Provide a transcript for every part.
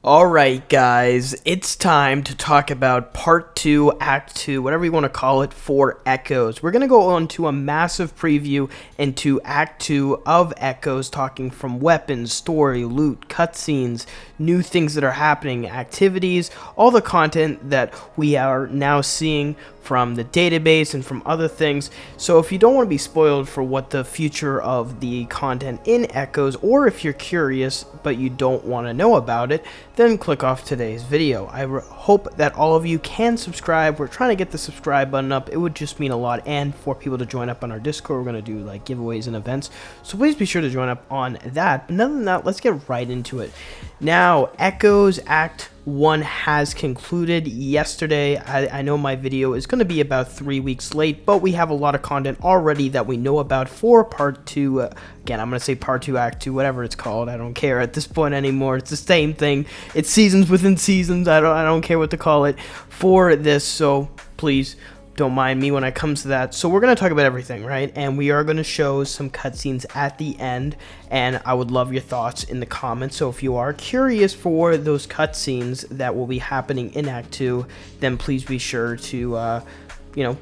Alright guys, it's time to talk about part 2, act 2, whatever you want to call it, for Echoes. We're going to go on to a massive preview into act 2 of Echoes, talking from weapons, story, loot, cutscenes, new things that are happening, activities, all the content that we are now seeing from the database and from other things. So if you don't want to be spoiled for what the future of the content in Echoes, or if you're curious but you don't want to know about it, then click off today's video. I hope that all of you can subscribe. We're trying to get the subscribe button up. It would just mean a lot, and for people to join up on our Discord. We're going to do like giveaways and events, so please be sure to join up on that. But other than that, let's get right into it. Now, Echoes Act 1 has concluded yesterday. I know my video is going to be about 3 weeks late, but we have a lot of content already that we know about for part 2. Again, I'm going to say part 2, act 2, whatever it's called. I don't care at this point anymore. It's the same thing. It's seasons within seasons. I don't care what to call it for this, so please don't mind me when it comes to that. So we're going to talk about everything, right? And we are going to show some cutscenes at the end, and I would love your thoughts in the comments. So if you are curious for those cutscenes that will be happening in Act 2, then please be sure to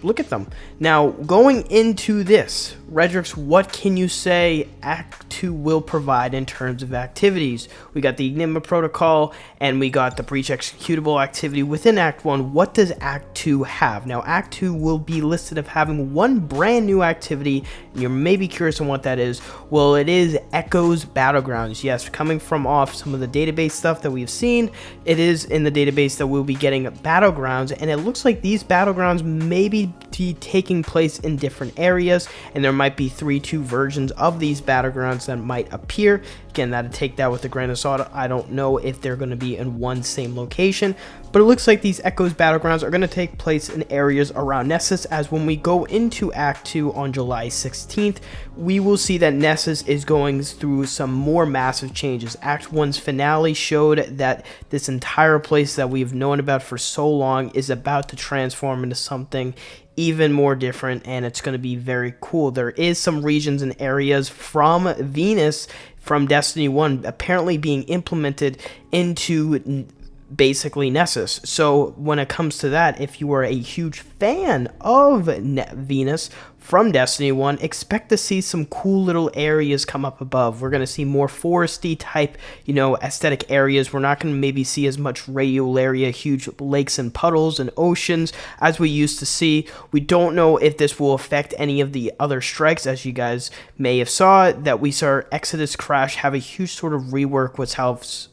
look at them. Now, going into this, Redrix, what can you say Act 2 will provide in terms of activities? We got the Enigma Protocol, and we got the Breach executable activity within Act 1. What does Act 2 have? Now, Act 2 will be listed of having one brand new activity, and you're maybe curious on what that is. Well, it is Echoes Battlegrounds. Yes, coming from off some of the database stuff that we've seen, it is in the database that we'll be getting Battlegrounds, and it looks like these Battlegrounds may be taking place in different areas, and there might be 3-2 versions of these Battlegrounds that might appear. Again, that'd take that with a grain of salt. I don't know if they're going to be in one same location, but it looks like these Echoes Battlegrounds are going to take place in areas around Nessus, as when we go into Act 2 on July 16th, we will see that Nessus is going through some more massive changes. Act 1's finale showed that this entire place that we've known about for so long is about to transform into something even more different, and it's going to be very cool. There is some regions and areas from Venus from Destiny 1 apparently being implemented into basically Nessus. So when it comes to that, if you are a huge fan of Venus from Destiny 1, expect to see some cool little areas come up above. We're going to see more foresty type, aesthetic areas. We're not going to maybe see as much radiolaria, huge lakes and puddles and oceans as we used to see. We don't know if this will affect any of the other strikes, as you guys may have saw that we saw Exodus Crash have a huge sort of rework with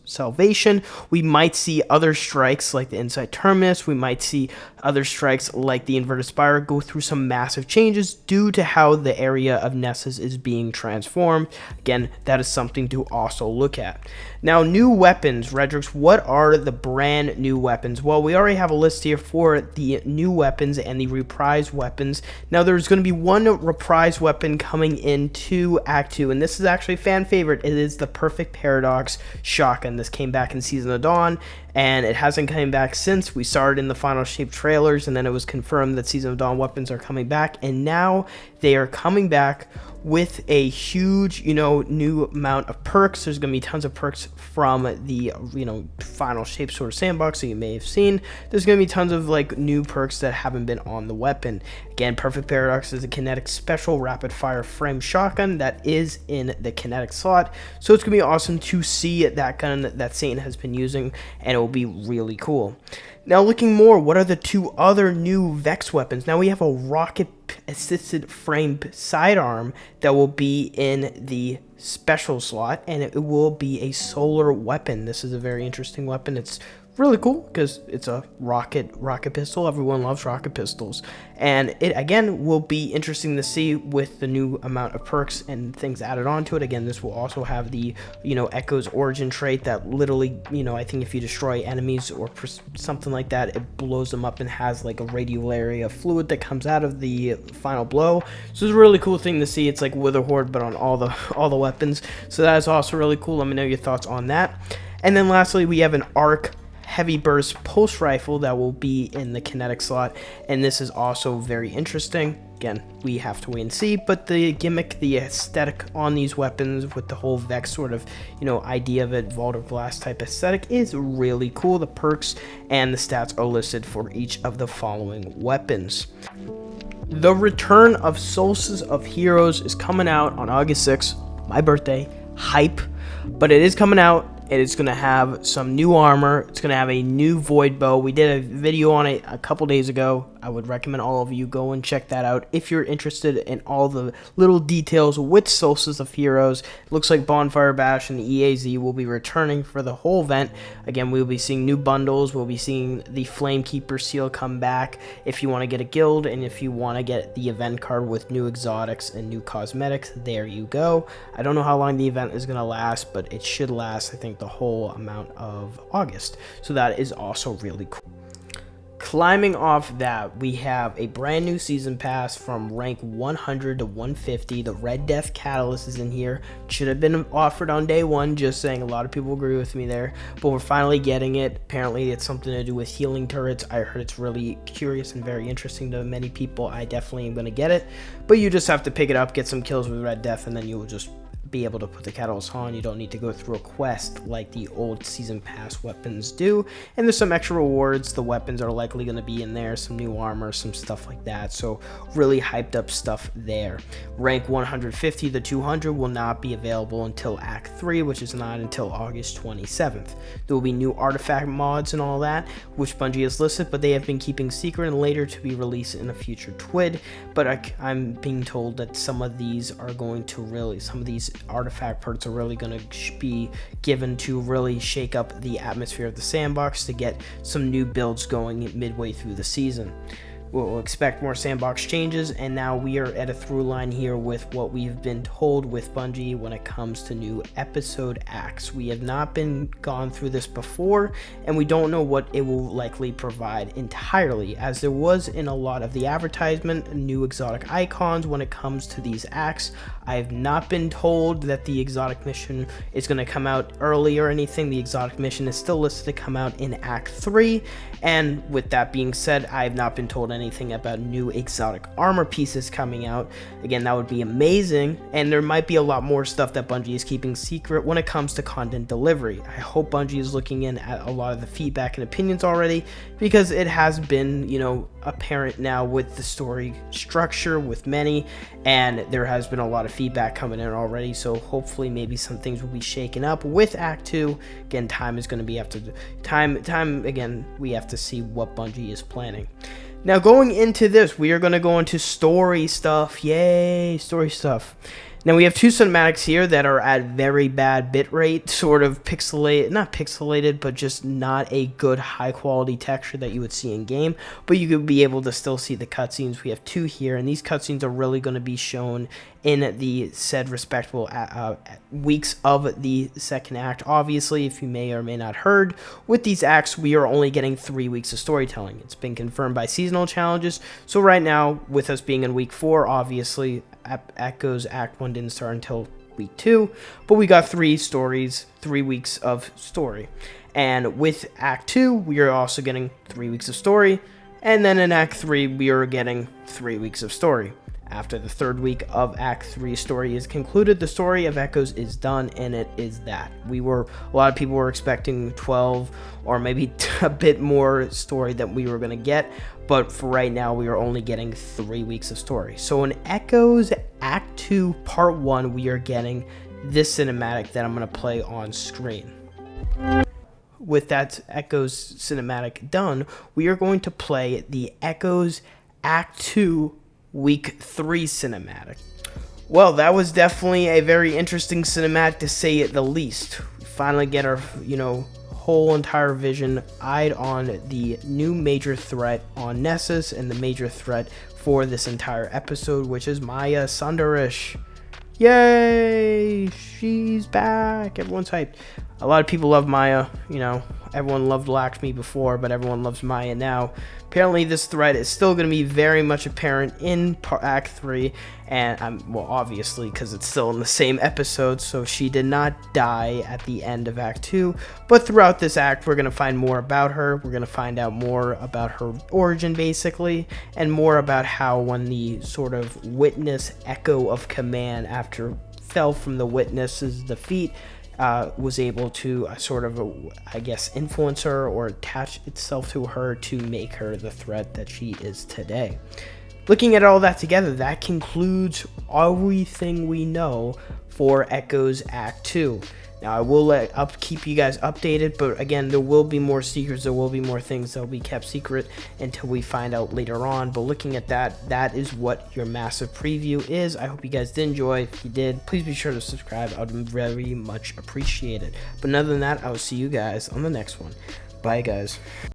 Salvation. We might see other strikes like the Inside Terminus. We might see other strikes like the Inverted Spire go through some massive changes due to how the area of Nessus is being transformed. Again, that is something to also look at. Now, new weapons, Redrix, what are the brand new weapons? Well, we already have a list here for the new weapons and the reprised weapons. Now, there's going to be one reprised weapon coming into Act 2, and this is actually a fan favorite. It is the Perfect Paradox Shotgun. This came back in Season of Dawn, and it hasn't come back since. We saw it in the Final Shape trailers, and then it was confirmed that Season of Dawn weapons are coming back, and now they are coming back with a huge, new amount of perks. There's going to be tons of perks from the, Final Shape sort of sandbox that you may have seen. There's going to be tons of, new perks that haven't been on the weapon. Again, Perfect Paradox is a kinetic special rapid fire frame shotgun that is in the kinetic slot. So it's going to be awesome to see that gun that Satan has been using, and it will be really cool. Now, looking more, what are the two other new Vex weapons? Now, we have a rocket-assisted frame sidearm that will be in the special slot, and it will be a solar weapon. This is a very interesting weapon. It's really cool because it's a rocket pistol. Everyone loves rocket pistols, and it again will be interesting to see with the new amount of perks and things added onto it. Again, this will also have the Echoes origin trait that literally, I think if you destroy enemies or something like that, it blows them up and has like a radiolaria fluid that comes out of the final blow. So it's a really cool thing to see. It's like Witherhoard but on all the weapons. So that is also really cool. Let me know your thoughts on that. And then lastly, we have an arc heavy burst pulse rifle that will be in the kinetic slot, and this is also very interesting. again, we have to wait and see. But the gimmick, the aesthetic on these weapons with the whole Vex sort of, idea of it, Vault of Glass type aesthetic is really cool. The perks and the stats are listed for each of the following weapons. The Return of Solstice of Heroes is coming out on August 6th, my birthday. Hype, but it is coming out. It is going to have some new armor. It's going to have a new void bow. We did a video on it a couple days ago. I would recommend all of you go and check that out if you're interested in all the little details with Solstice of Heroes. It looks like Bonfire Bash and the EAZ will be returning for the whole event. Again, we'll be seeing new bundles. We'll be seeing the Flamekeeper seal come back if you want to get a guild, and if you want to get the event card with new exotics and new cosmetics, there you go. I don't know how long the event is going to last, but it should last, I think, the whole amount of August. So that is also really cool. Climbing off that, we have a brand new season pass from rank 100 to 150. The Red Death Catalyst is in here. Should have been offered on day one, just saying. A lot of people agree with me there, but we're finally getting it. Apparently it's something to do with healing turrets. I heard it's really curious and very interesting to many people. I definitely am going to get it, but you just have to pick it up, get some kills with Red Death, and then you will just be able to put the catalyst on. You don't need to go through a quest like the old season pass weapons do. And there's some extra rewards. The weapons are likely going to be in there, some new armor, some stuff like that. So really hyped up stuff there. Rank 150 to 200 will not be available until Act 3, which is not until August 27th. There will be new artifact mods and all that, which Bungie has listed, but they have been keeping secret and later to be released in a future TWID. But I'm being told that some of these are going to really, some of these artifact perks are really going to be given to really shake up the atmosphere of the sandbox to get some new builds going midway through the season. We'll expect more sandbox changes, and now we are at a through line here with what we've been told with Bungie when it comes to new episode acts. We have not been gone through this before, and we don't know what it will likely provide entirely, as there was in a lot of the advertisement new exotic icons when it comes to these acts. I have not been told that the exotic mission is going to come out early or anything. The exotic mission is still listed to come out in Act 3, and with that being said, I have not been told anything about new exotic armor pieces coming out. Again, that would be amazing, and there might be a lot more stuff that Bungie is keeping secret when it comes to content delivery. I hope Bungie is looking in at a lot of the feedback and opinions already, because it has been, apparent now with the story structure with many, and there has been a lot of feedback coming in already. So hopefully maybe some things will be shaken up with Act 2. Again, time is going to be again, we have to see what Bungie is planning. Now, going into this, we are going to go into story stuff. Yay, story stuff. Now, we have two cinematics here that are at very bad bitrate, sort of not pixelated, but just not a good high-quality texture that you would see in game, but you could be able to still see the cutscenes. We have two here, and these cutscenes are really going to be shown in the said respectable weeks of the second act. Obviously, if you may or may not heard, with these acts, we are only getting 3 weeks of storytelling. It's been confirmed by seasonal challenges, so right now, with us being in week 4, obviously, Echoes Act 1 didn't start until week 2, but we got 3 stories, 3 weeks of story. And with Act 2, we are also getting 3 weeks of story, and then in Act 3, we are getting 3 weeks of story. After the 3rd week of Act 3 story is concluded, the story of Echoes is done, and it is that. A lot of people were expecting 12 or maybe a bit more story that we were going to get, but for right now, we are only getting 3 weeks of story. So in Echoes Act 2 Part 1, we are getting this cinematic that I'm going to play on screen. With that Echoes cinematic done, we are going to play the Echoes Act 2 Week 3 cinematic. Well, that was definitely a very interesting cinematic, to say it the least. We finally get our, whole entire vision eyed on the new major threat on Nessus, and the major threat for this entire episode, which is Maya Sundarish. Yay! She's back! Everyone's hyped. A lot of people love Maya, everyone loved Lakshmi before, but everyone loves Maya now. Apparently, this threat is still going to be very much apparent in Act 3, and well, obviously, because it's still in the same episode, so she did not die at the end of Act 2, but throughout this act, we're going to find more about her. We're going to find out more about her origin, basically, and more about how when the sort of witness echo of command after fell from the witness's defeat, was able to sort of, I guess, influence her or attach itself to her to make her the threat that she is today. Looking at all that together, that concludes everything we know for Echoes Act 2. Now, I will keep you guys updated, but again, there will be more secrets, there will be more things that will be kept secret until we find out later on. But looking at that, that is what your massive preview is. I hope you guys did enjoy. If you did, please be sure to subscribe. I would very much appreciate it. But other than that, I will see you guys on the next one. Bye, guys.